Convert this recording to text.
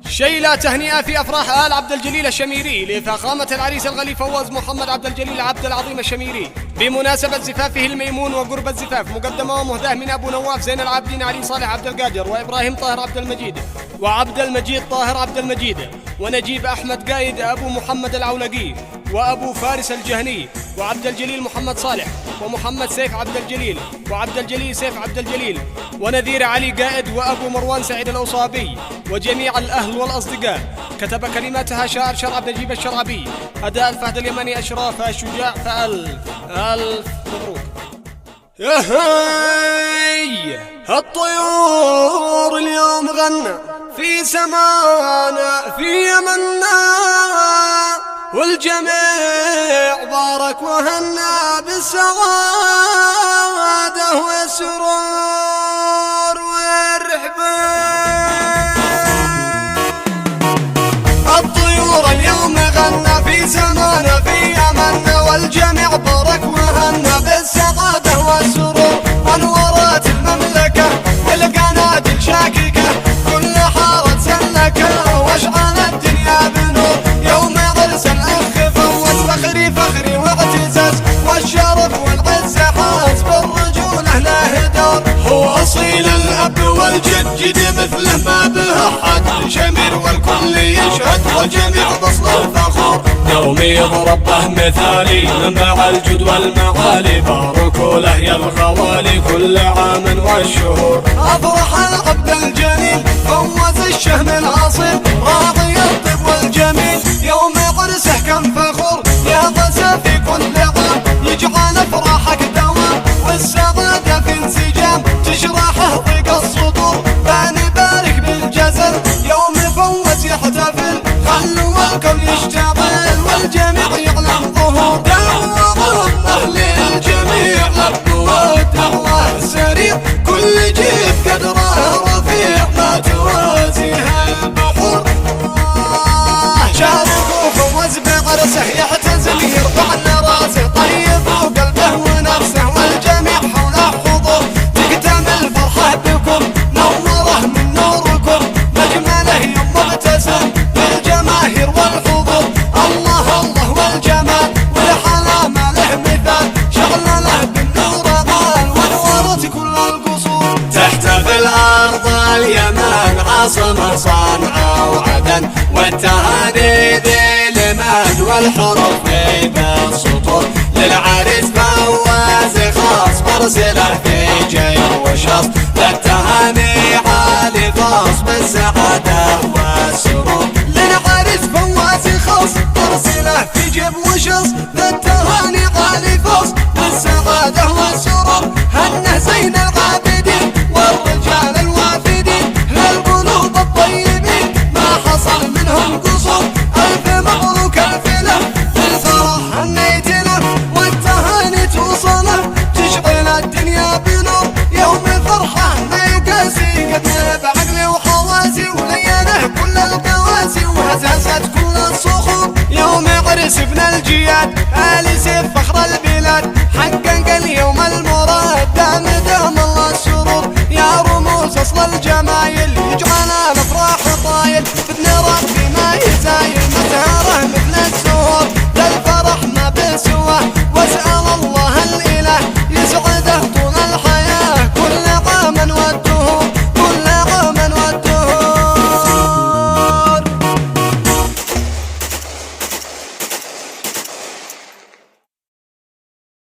شيلة تهنئة في أفراح آل عبد الجليل الشميري لفخامة العريس الغالي فواز محمد عبد الجليل عبد العظيم الشميري بمناسبة زفافه الميمون وقرب الزفاف، مقدمة ومهداة من أبو نواف زين العابدين علي صالح عبد القادر وإبراهيم طاهر عبد المجيد وعبد المجيد طاهر عبد المجيد ونجيب أحمد قايد أبو محمد العولقي وأبو فارس الجهني وعبد الجليل محمد صالح ومحمد سيف عبد الجليل وعبد الجليل سيف عبد الجليل ونذير علي قائد وأبو مروان سعيد الأوصابي وجميع الأهل والأصدقاء. كتب كلماتها شاعر شرعب نجيب الشرعبي، أداء الفهد اليمني أشراف الشجاع، فألف مبروك. يهي الطيور اليوم غنى في سمانا في يمنا والجميع بارك وهنا بالسعادة والسرور والرحبان. الطيور اليوم غنى في سمانا في يمنا والجميع بارك وهنا بالسعادة والسرور. أنورت المملكة والقناديل شاككة كل حارة سلكة واشعل الدنيا بنور يوم عرس الأخ فوز. فخري واعتزاز والشرف والعز حاز بالرجولة له دور. هو أصيل الأب والجد جد مثله ما به أحد شمير والكل يشهد وجميع بصله فخور. يوم يضرب به مثالي منبع الجود والمعالي باركوا له يا الخوالي كل عام والشهور. أفرح العبد الجليل فوز الشهم الأصيل راضي الطيب والجميل يوم عرسه كم فخور. يا غزا في كل عام يجعل افراحك دوام والسعادة في انسجام تشرحه ضيق الصدور. فنبارك بالجزل يوم فوز يحتفل خلوا الكل يشتغل والجميع يعلم ظهور. دعوهم اهل الجميع لبوا والدعوة سريع كل جيب قدره رفيع ما توازيها البحور. شاركوا فوز بعرسه يحتزل يرفع راسه طيب وقلبه ونفسه والجميع حوله حضور. تكتمل فرحه بكم نوره من نوركم مجمله يوم مبتسم بالجماهير والحضور. الله الله والجمال والحلامه له مثال شغله بالنور غال ونورت كل القصور. تحتفل ارض اليمن عاصمه صنعاء وعدن والتهاني ذي المجد والحروف في بالسطور. للعريس فواز خاص مرسله في جيب وشاص للتهاني عالي خاص بالسعاده والسرور. للعريس فواز خاص مرسله في جيب وشاص للتهاني عالي خاص بالسعاده والسرور. هنه زين العابدين والرجال الوافدين للقلوب الطيبين ما حصل منهم قصور. ألف مبروك ألف له بالفرح هنيت له والتهاني توصله تشغل الدنيا بنور. يوم فرحة ما يقاسي قد بعقلي وحواسي وليانه كل القواسي وهزازت كل الصخور. يوم عرس ابن الجياد